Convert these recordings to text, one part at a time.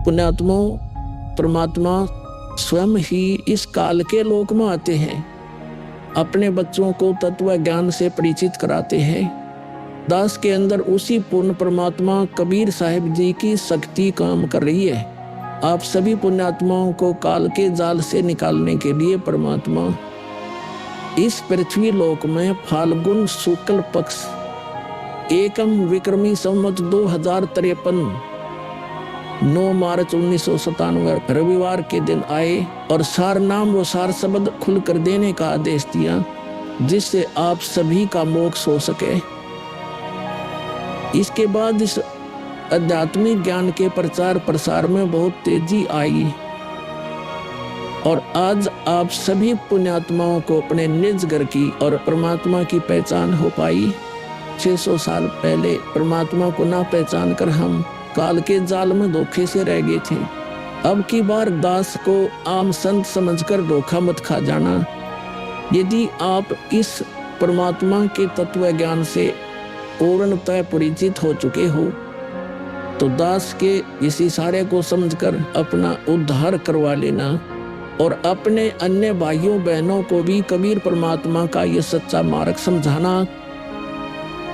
पुण्यात्माओं, परमात्मा स्वयं ही इस काल के लोक में आते हैं, अपने बच्चों को तत्व ज्ञान से परिचित कराते हैं। दास के अंदर उसी पूर्ण परमात्मा कबीर साहिब जी की शक्ति काम कर रही है। आप सभी पुण्यात्माओं को काल के जाल से निकालने के लिए परमात्मा इस पृथ्वी लोक में फाल्गुन शुक्ल पक्ष एकम विक्रमी संवत 2053 9 मार्च 1997 रविवार के दिन आए और सार नाम व सार शब्द खुलकर देने का आदेश दिया, जिससे आप सभी का मोक्ष हो सके। इसके बाद इस आध्यात्मिक ज्ञान के प्रचार प्रसार में बहुत तेजी आई और आज आप सभी पुण्यात्माओं को अपने निज घर की और परमात्मा की पहचान हो पाई। 600 साल पहले परमात्मा को ना पहचान कर हम काल के जाल में धोखे से रह गए थे। अब की बार दास को आम संत समझकर धोखा मत खा जाना। यदि आप इस परमात्मा के तत्व ज्ञान से पूर्णतः परिचित हो चुके हो तो दास के इस इशारे को समझकर अपना उद्धार करवा लेना और अपने अन्य भाइयों बहनों को भी कबीर परमात्मा का यह सच्चा मार्ग समझाना।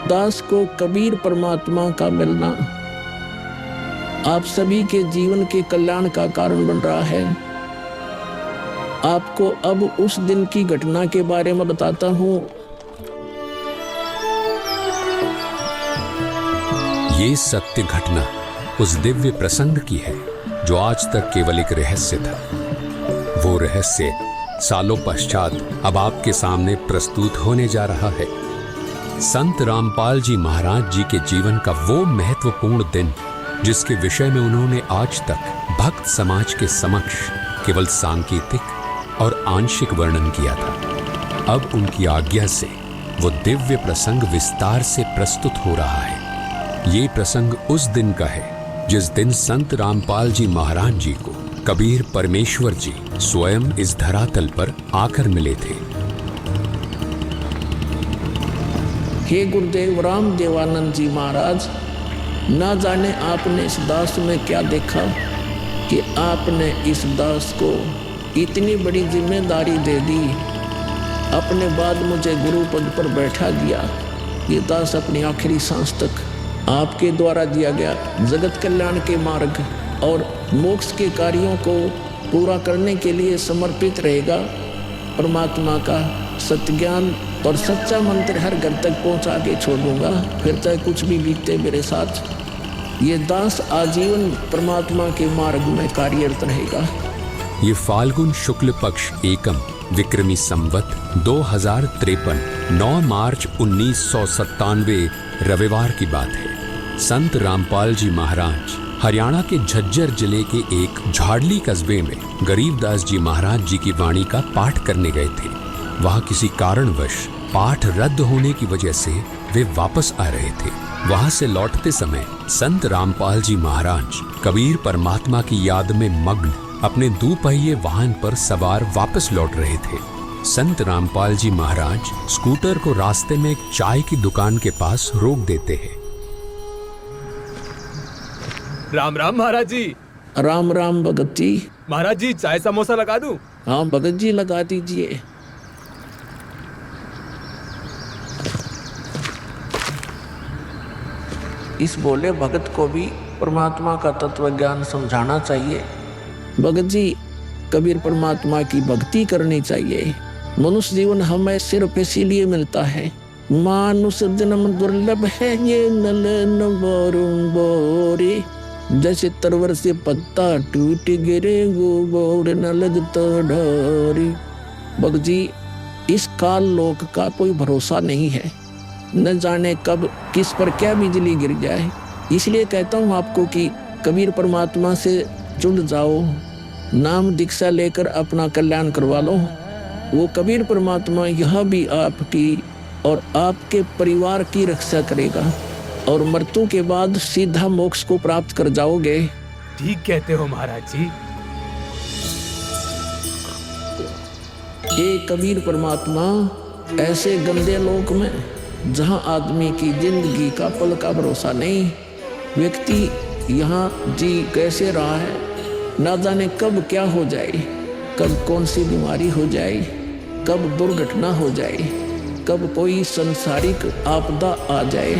दास को कबीर परमात्मा का मिलना आप सभी के जीवन के कल्याण का कारण बन रहा है। आपको अब उस दिन की घटना के बारे में बताता हूँ। ये सत्य घटना उस दिव्य प्रसंग की है जो आज तक केवल एक रहस्य था। वो रहस्य सालों पश्चात अब आपके सामने प्रस्तुत होने जा रहा है। संत रामपाल जी महाराज जी के जीवन का वो महत्वपूर्ण दिन जिसके विषय में उन्होंने आज तक भक्त समाज के समक्ष केवल सांकेतिक और आंशिक वर्णन किया था, अब उनकी आज्ञा से वो दिव्य प्रसंग विस्तार से प्रस्तुत हो रहा है। ये प्रसंग उस दिन का है जिस दिन संत रामपाल जी महाराज जी को कबीर परमेश्वर जी स्वयं इस धरातल पर आकर मिले थे। हे गुरुदेव राम देवानंद जी महाराज, ना जाने आपने इस दास में क्या देखा कि आपने इस दास को इतनी बड़ी जिम्मेदारी दे दी। अपने बाद मुझे गुरु पद पर बैठा दिया। ये दास अपनी आखिरी सांस तक आपके द्वारा दिया गया जगत कल्याण के मार्ग और मोक्ष के कार्यों को पूरा करने के लिए समर्पित रहेगा। परमात्मा का सत्य ज्ञान और सच्चा मंत्र हर घर तक पहुंचा के छोड़ दूंगा, फिर चाहे कुछ भी बीते मेरे साथ। ये दास आजीवन परमात्मा के मार्ग में कार्यरत रहेगा। ये फाल्गुन शुक्ल पक्ष एकम विक्रमी संवत 2053 9 मार्च 1997 रविवार की बात है। संत रामपाल जी महाराज हरियाणा के झज्जर जिले के एक झाड़ली कस्बे में गरीबदास जी महाराज जी की वाणी का पाठ करने गए थे। वहां किसी कारणवश पाठ रद्द होने की वजह से वे वापस आ रहे थे। वहां से लौटते समय संत रामपाल जी महाराज कबीर परमात्मा की याद में मग्न अपने दोपहिए वाहन पर सवार वापस लौट रहे थे। संत रामपाल जी महाराज स्कूटर को रास्ते में एक चाय की दुकान के पास रोक देते हैं। राम राम महाराज जी। राम राम भगत जी। महाराज जी चाय समोसा लगा दूं? हाँ भगत जी लगा दीजिए। इस बोले भगत को भी परमात्मा का तत्व ज्ञान समझाना चाहिए। भगत जी, कबीर परमात्मा की भक्ति करनी चाहिए। मनुष्य जीवन हमें सिर्फ इसीलिए मिलता है। मानुष जन्म दुर्लभ है ये नलन बोरे, जैसे तरवर से पत्ता टूट गिरे वो बोर न लगता ढोरी। भगत जी, इस काल लोक का कोई भरोसा नहीं है, न जाने कब किस पर क्या बिजली गिर जाए। इसलिए कहता हूँ आपको कि कबीर परमात्मा से जुड़ जाओ, नाम दीक्षा लेकर अपना कल्याण करवा लो। वो कबीर परमात्मा यह भी आपकी और आपके परिवार की रक्षा करेगा और मृत्यु के बाद सीधा मोक्ष को प्राप्त कर जाओगे। ठीक कहते हो महाराज जी। ये कबीर परमात्मा ऐसे गंदे लोक में जहां आदमी की जिंदगी का पल का भरोसा नहीं, व्यक्ति यहाँ जी कैसे रहा है, ना जाने कब क्या हो जाए, कब कौन सी बीमारी हो जाए, कब दुर्घटना हो जाए, कब कोई संसारिक आपदा आ जाए।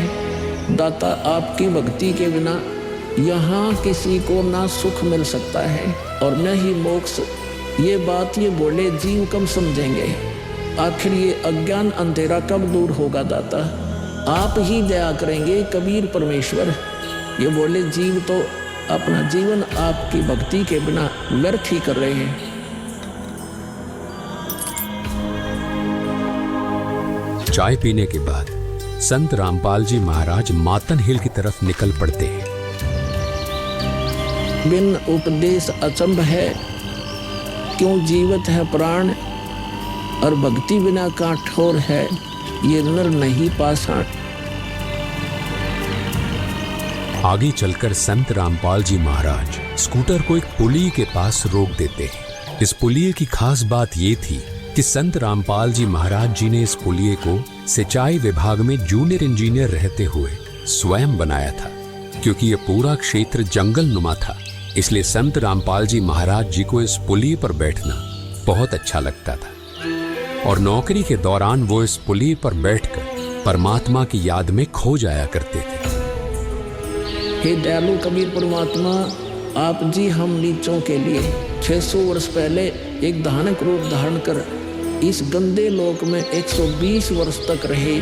दाता, आपकी भक्ति के बिना यहाँ किसी को ना सुख मिल सकता है और न ही मोक्ष। ये बात ये बोले जीव कब समझेंगे? आखिर ये अज्ञान अंधेरा कब दूर होगा दाता? आप ही दया करेंगे कबीर परमेश्वर। ये बोले जीव तो अपना जीवन आपकी भक्ति के बिना व्यर्थ ही कर रहे हैं। चाय पीने के बाद संत रामपाल जी महाराज मातन हिल की तरफ निकल पड़ते हैं। बिन उपदेश अचंभ है, क्यों जीवत है प्राण, और भक्ति बिना काठोर है, ये नर नहीं पाषाण। आगे चलकर संत रामपाल जी महाराज स्कूटर को एक पुलिये के पास रोक देते हैं। इस पुलिये की खास बात ये थी कि संत रामपाल जी महाराज जी ने इस पुलिये को सिंचाई विभाग में जूनियर इंजीनियर रहते हुए स्वयं बनाया था। क्योंकि ये पूरा क्षेत्र जंगल नुमा था, इसलिए संत रामपाल जी महाराज जी को इस पुलिये पर बैठना बहुत अच्छा लगता था और नौकरी के दौरान वो इस पुलिये पर बैठकर परमात्मा की याद में खो जाया करते थे। हे दयालु कबीर परमात्मा, आप जी हम नीचों के लिए 600 वर्ष पहले एक धानक रूप धारण कर इस गंदे लोक में 120 वर्ष तक रहे।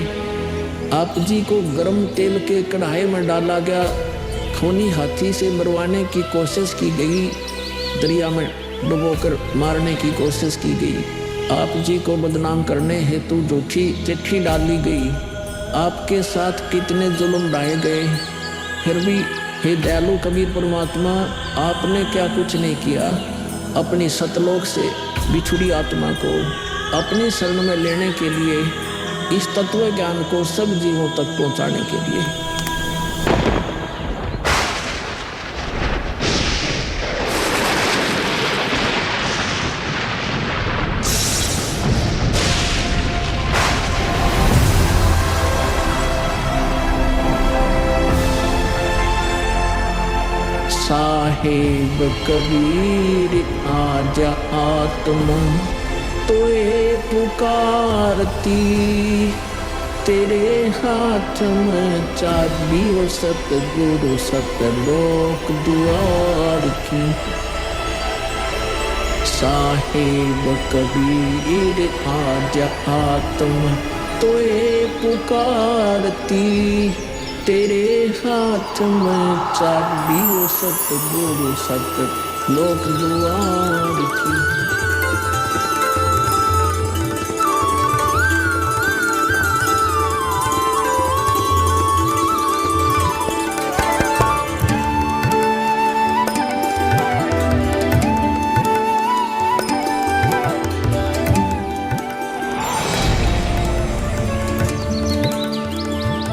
आप जी को गर्म तेल के कढ़ाई में डाला गया, खूनी हाथी से मरवाने की कोशिश की गई, दरिया में डुबोकर मारने की कोशिश की गई। आप जी को बदनाम करने हेतु झूठी चिट्ठी डाली गई। आपके साथ कितने जुल्म ढाए गए, फिर भी हे दयालु कबीर परमात्मा, आपने क्या कुछ नहीं किया अपनी सतलोक से बिछुड़ी आत्मा को अपने शरण में लेने के लिए, इस तत्व ज्ञान को सब जीवों तक पहुंचाने के लिए। साहेब कबीर आजा आत्मा तोए पुकारती, तेरे हाथ में चाबी हो सतगुरु सतलोक द्वार की। साहेब कबीर आजा आत्मा तोए पुकारती, तेरे हाथ में चाबी हो सतगुरु सतलोक द्वार की।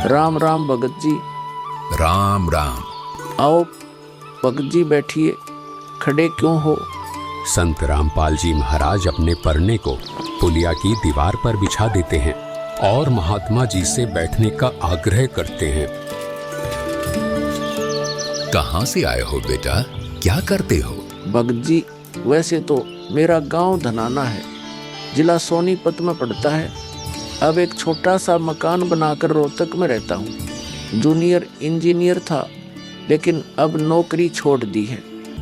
राम राम भगत जी। राम राम। आओ भगत जी बैठिए, खड़े क्यों हो? संत रामपाल जी महाराज अपने परने को पुलिया की दीवार पर बिछा देते हैं और महात्मा जी से बैठने का आग्रह करते हैं। कहाँ से आए हो बेटा, क्या करते हो? भगत जी, वैसे तो मेरा गांव धनाना है, जिला सोनीपत में पड़ता है। अब एक छोटा सा मकान बनाकर रोहतक में रहता हूँ। जूनियर इंजीनियर था, लेकिन अब नौकरी छोड़ दी है।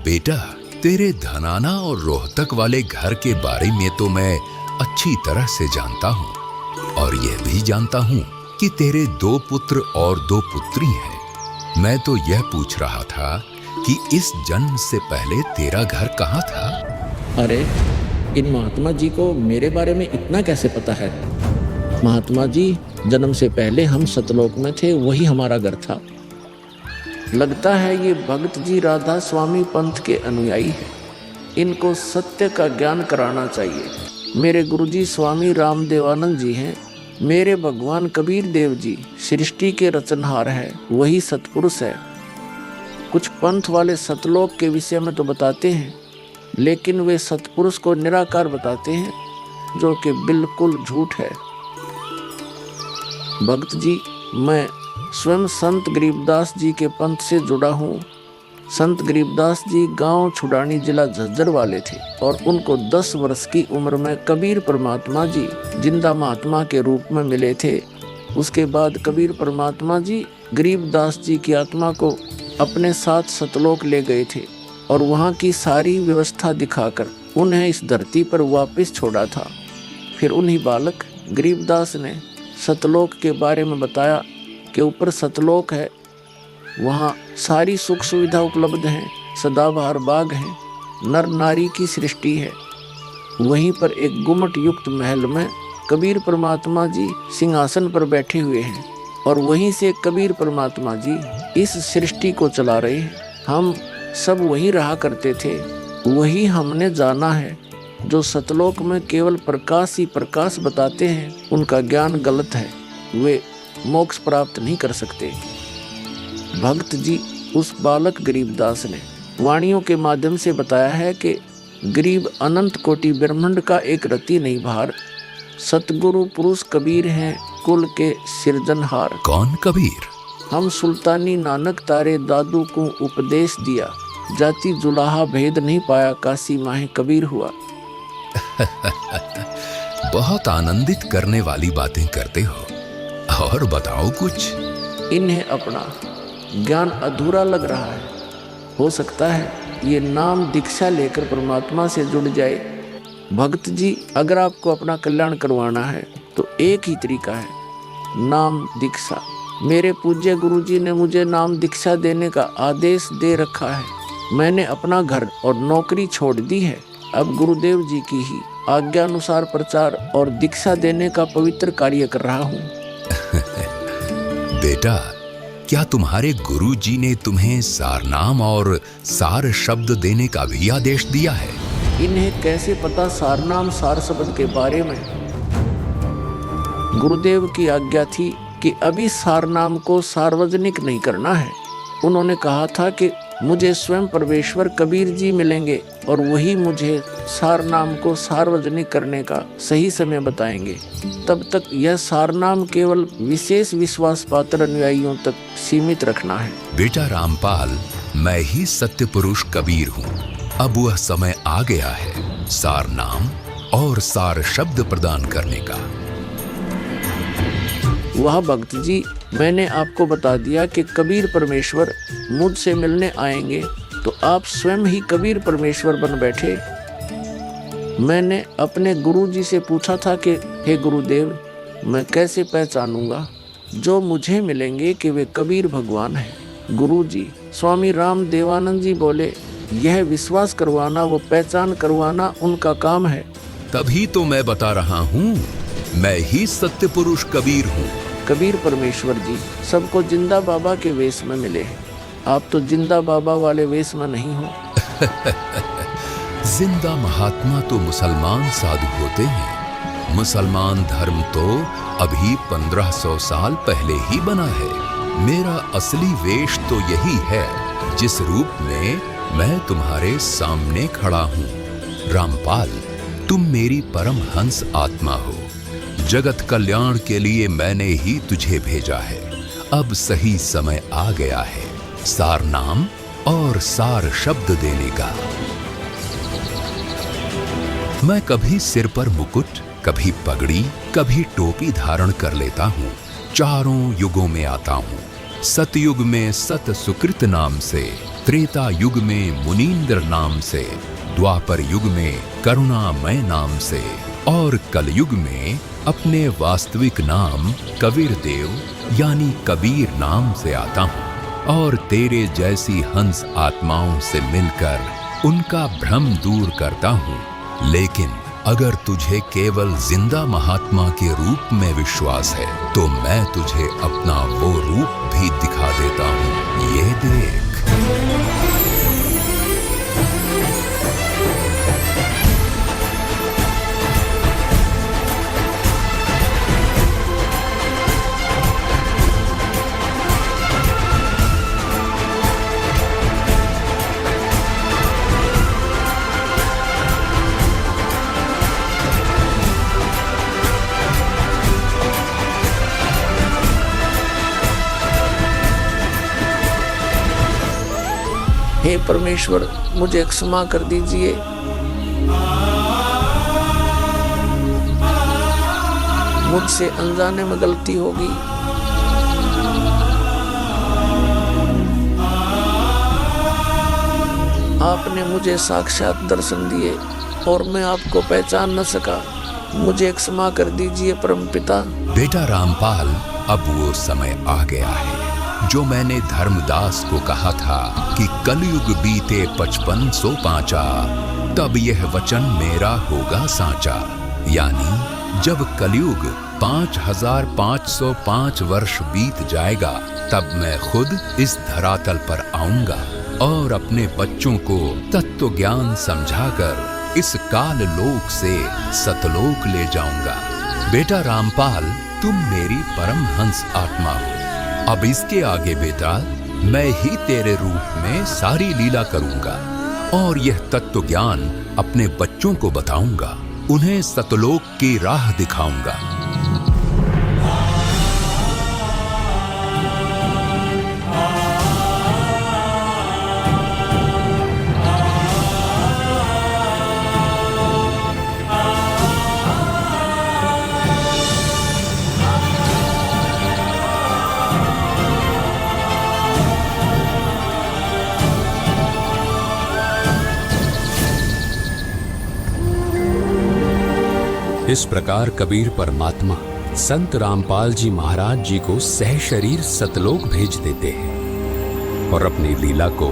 बेटा, तेरे धनाना और रोहतक वाले घर के बारे में तो मैं अच्छी तरह से जानता हूँ और यह भी जानता हूँ कि तेरे 2 पुत्र और 2 पुत्री हैं। मैं तो यह पूछ रहा था कि इस जन्म से पहले तेरा घर कहाँ था? अरे, इन महात्मा जी को मेरे बारे में इतना कैसे पता है? महात्मा जी, जन्म से पहले हम सतलोक में थे, वही हमारा घर था। लगता है ये भगत जी राधा स्वामी पंथ के अनुयायी हैं। इनको सत्य का ज्ञान कराना चाहिए। मेरे गुरुजी स्वामी रामदेवानंद जी हैं। मेरे भगवान कबीर देव जी सृष्टि के रचनहार हैं, वही सतपुरुष है। कुछ पंथ वाले सतलोक के विषय में तो बताते हैं, लेकिन वे सतपुरुष को निराकार बताते हैं, जो कि बिल्कुल झूठ है। भक्त जी, मैं स्वयं संत गरीबदास जी के पंथ से जुड़ा हूँ संत गरीबदास जी गांव छुड़ानी जिला झज्जर वाले थे और उनको 10 वर्ष की उम्र में कबीर परमात्मा जी जिंदा महात्मा के रूप में मिले थे। उसके बाद कबीर परमात्मा जी गरीबदास जी की आत्मा को अपने साथ सतलोक ले गए थे और वहाँ की सारी व्यवस्था दिखाकर उन्हें इस धरती पर वापस छोड़ा था। फिर उन्हीं बालक गरीबदास ने सतलोक के बारे में बताया कि ऊपर सतलोक है, वहाँ सारी सुख सुविधा उपलब्ध हैं, सदाबहार बाग हैं, नर नारी की सृष्टि है। वहीं पर एक गुम्मट युक्त महल में कबीर परमात्मा जी सिंहासन पर बैठे हुए हैं और वहीं से कबीर परमात्मा जी इस सृष्टि को चला रहे हैं। हम सब वहीं रहा करते थे, वही हमने जाना है। जो सतलोक में केवल प्रकाश ही प्रकाश बताते हैं उनका ज्ञान गलत है, वे मोक्ष प्राप्त नहीं कर सकते। भक्त जी उस बालक गरीबदास ने वाणियों के माध्यम से बताया है कि गरीब अनंत कोटि ब्रह्मांड का एक रति नहीं भार, सतगुरु पुरुष कबीर हैं कुल के सिरजनहार। कौन कबीर? हम सुल्तानी नानक तारे दादू को उपदेश दिया, जाति जुलाहा भेद नहीं पाया, काशी माहे कबीर हुआ। बहुत आनंदित करने वाली बातें करते हो, और बताओ कुछ। इन्हें अपना ज्ञान अधूरा लग रहा है, हो सकता है ये नाम दीक्षा लेकर परमात्मा से जुड़ जाए। भक्त जी, अगर आपको अपना कल्याण करवाना है तो एक ही तरीका है, नाम दीक्षा। मेरे पूज्य गुरुजी ने मुझे नाम दीक्षा देने का आदेश दे रखा है। मैंने अपना घर और नौकरी छोड़ दी है, अब गुरुदेव जी की ही आज्ञानुसार प्रचार और दीक्षा देने का पवित्र कार्य कर रहा हूँ। बेटा, क्या तुम्हारे गुरु जी ने तुम्हें सारनाम और सार शब्द देने का भी आदेश दिया है? इन्हें कैसे पता सारनाम सार शब्द के बारे में? गुरुदेव की आज्ञा थी कि अभी सारनाम को सार्वजनिक नहीं करना है। उन्होंने कहा था कि मुझे स्वयं परमेश्वर कबीर जी मिलेंगे और वही मुझे सारनाम को सार्वजनिक करने का सही समय बताएंगे। तब तक यह सारनाम केवल विशेष विश्वास पात्र अनुयायियों तक सीमित रखना है। बेटा रामपाल, मैं ही सत्य पुरुष कबीर हूँ। अब वह समय आ गया है सारनाम और सार शब्द प्रदान करने का। वह भक्त जी, मैंने आपको बता दिया कि कबीर परमेश्वर मुझसे मिलने आएंगे, तो आप स्वयं ही कबीर परमेश्वर बन बैठे। मैंने अपने गुरु जी से पूछा था कि हे गुरुदेव, मैं कैसे पहचानूंगा जो मुझे मिलेंगे कि वे कबीर भगवान हैं? गुरु जी स्वामी राम देवानंद जी बोले, यह विश्वास करवाना व पहचान करवाना उनका काम है। तभी तो मैं बता रहा हूँ, मैं ही सत्य पुरुष कबीर हूँ। कबीर परमेश्वर जी सबको जिंदा बाबा के वेश में मिले हैं, आप तो जिंदा बाबा वाले वेश में नहीं हो। जिंदा महात्मा तो मुसलमान साधु होते हैं। मुसलमान धर्म तो अभी 1500 साल पहले ही बना है। मेरा असली वेश तो यही है जिस रूप में मैं तुम्हारे सामने खड़ा हूँ। रामपाल, तुम मेरी परम हंस आत्मा हो। जगत कल्याण के लिए मैंने ही तुझे भेजा है। अब सही समय आ गया है सार नाम और सार शब्द देने का। मैं कभी सिर पर मुकुट, कभी पगड़ी, कभी टोपी धारण कर लेता हूँ। चारों युगों में आता हूँ। सतयुग में सत सुकृत नाम से, त्रेता युग में मुनींद्र नाम से, द्वापर युग में करुणामय नाम से और कलयुग में अपने वास्तविक नाम कबीर देव यानी कबीर नाम से आता हूँ। और तेरे जैसी हंस आत्माओं से मिलकर उनका भ्रम दूर करता हूँ। लेकिन अगर तुझे केवल जिंदा महात्मा के रूप में विश्वास है तो मैं तुझे अपना वो रूप भी दिखा देता हूँ। ये देख। हे परमेश्वर, मुझे क्षमा कर दीजिए। मुझसे अनजाने में गलती होगी। आपने मुझे साक्षात दर्शन दिए और मैं आपको पहचान न सका। मुझे क्षमा कर दीजिए परमपिता। बेटा रामपाल, अब वो समय आ गया है जो मैंने धर्मदास को कहा था कि कलयुग बीते 5500 पांचा, तब यह वचन मेरा होगा साचा। यानी जब कलयुग 5505 वर्ष बीत जाएगा, तब मैं खुद इस धरातल पर आऊंगा और अपने बच्चों को तत्व ज्ञान समझाकर इस काल लोक से सतलोक ले जाऊंगा। बेटा रामपाल, तुम मेरी परमहंस आत्मा हो। अब इसके आगे बेटा, मैं ही तेरे रूप में सारी लीला करूंगा और यह तत्व ज्ञान अपने बच्चों को बताऊंगा, उन्हें सतलोक की राह दिखाऊंगा। इस प्रकार कबीर परमात्मा संत रामपाल जी महाराज जी को सह शरीर सतलोक भेज देते हैं और अपनी लीला को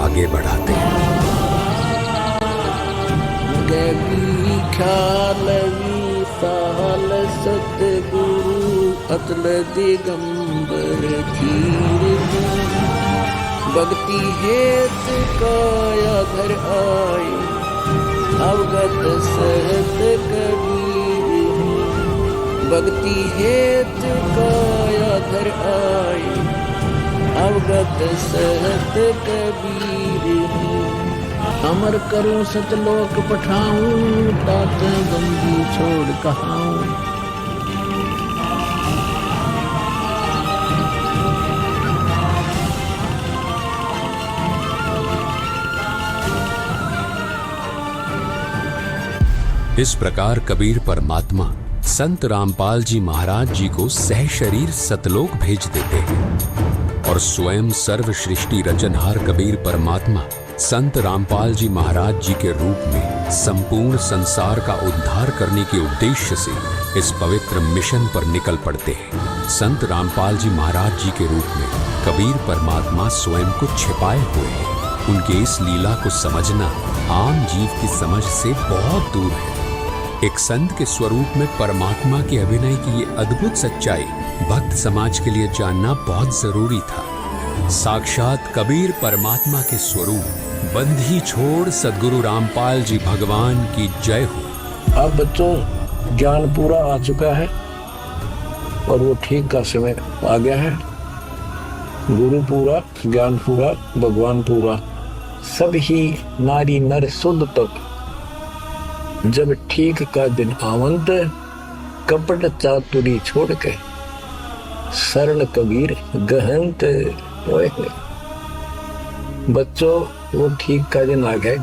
आगे बढ़ाते हैं। गगी ख्यालवी साल सतगुरु अतल दिगंबर धीर, भक्ति हेत काया धर आए, अवगत सहत कबीर। भक्ति हेत काया धर आए, अवगत सहत कबीर। अमर करूं सतलोक पठाऊं, तात बंदी छोड़ कहाऊं। इस प्रकार कबीर परमात्मा संत रामपाल जी महाराज जी को सह शरीर सतलोक भेज देते हैं और स्वयं सर्व सृष्टि रचनहार कबीर परमात्मा संत रामपाल जी महाराज जी के रूप में संपूर्ण संसार का उद्धार करने के उद्देश्य से इस पवित्र मिशन पर निकल पड़ते हैं। संत रामपाल जी महाराज जी के रूप में कबीर परमात्मा स्वयं को छिपाए हुए हैं। उनके इस लीला को समझना आम जीव की समझ से बहुत दूर है। एक संत के स्वरूप में परमात्मा के अभिनय की ये अद्भुत सच्चाई भक्त समाज के लिए जानना बहुत जरूरी था। साक्षात कबीर परमात्मा के स्वरूप बंधी छोड़ सद्गुरु रामपाल जी भगवान की जय हो। अब बच्चों, ज्ञान पूरा आ चुका है और वो ठीक का समय आ गया है। गुरु पूरा, ज्ञान पूरा, भगवान पूरा, सब ही नारी नर शुद्ध तक जब ठीक का दिन आवंत, कपट चातुरी छोड़ के सरल कबीर गहंत। बच्चों, वो ठीक का दिन आ गए।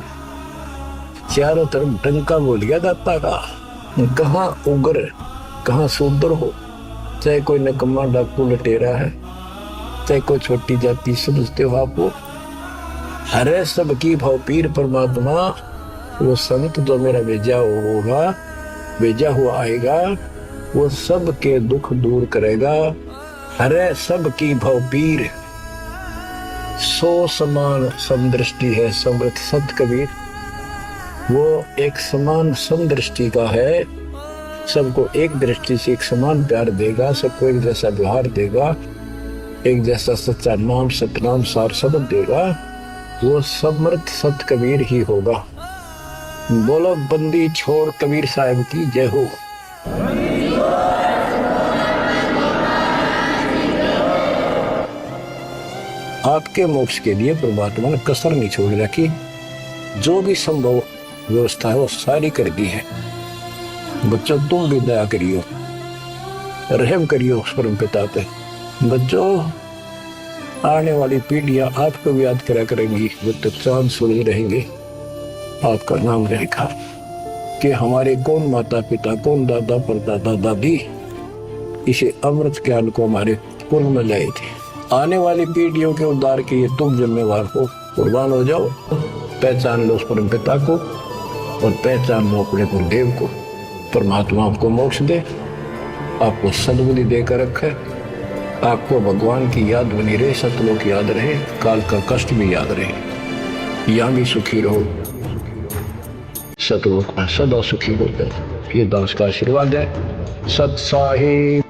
चारों तरफ डंका बोल गया दाता का। कहाँ उग्र, कहाँ शूद्र हो, चाहे कोई नकम्मा डाकू लटेरा है, चाहे कोई छोटी जाति समझते हो आपको, हरे सबकी भाव पीर परमात्मा वो संत जो मेरा भेजा होगा, भेजा हुआ आएगा, वो सब के दुख दूर करेगा। हरे सब की भव पीर, सो समान समदृष्टि है समृत सत कबीर। वो एक समान समदृष्टि का है, सबको एक दृष्टि से एक समान प्यार देगा, सबको एक जैसा व्यवहार देगा, एक जैसा सच्चा नाम सतनाम सार शब्द देगा। वो समृत सत कबीर ही होगा। बोलो बंदी छोड़ कबीर साहब की जय हो। आपके मोक्ष के लिए परमात्मा ने कसर नहीं छोड़ रखी। जो भी संभव व्यवस्था है वो सारी कर दी है। बच्चों, तुम भी दया करियो, रहम करियो उस परम पिता पे। बच्चों, आने वाली पीढ़ियां आपको भी याद करा करेंगी, वो तो चांद सूरज रहेंगे, आपका नाम रहेगा कि हमारे कौन माता पिता, कौन दादा परदादा दादी इसे अमृत ज्ञान को हमारे पूर्व में लाए थे। आने वाली पीढ़ियों के उद्धार के लिए तुम जिम्मेवार हो, कुर्बान हो जाओ। पहचान लो उस परम पिता को और पहचान लो अपने गुरुदेव को। परमात्मा आपको मोक्ष दे, आपको सद्बुद्धि देकर रखे, आपको भगवान की याद बनी रहे, सतलोक याद रहे, काल का कष्ट भी याद रहे, यहाँ भी सुखी रहो, सतलोक में सदा सुखी होकर। ये दास का आशीर्वाद है। सत साहिब।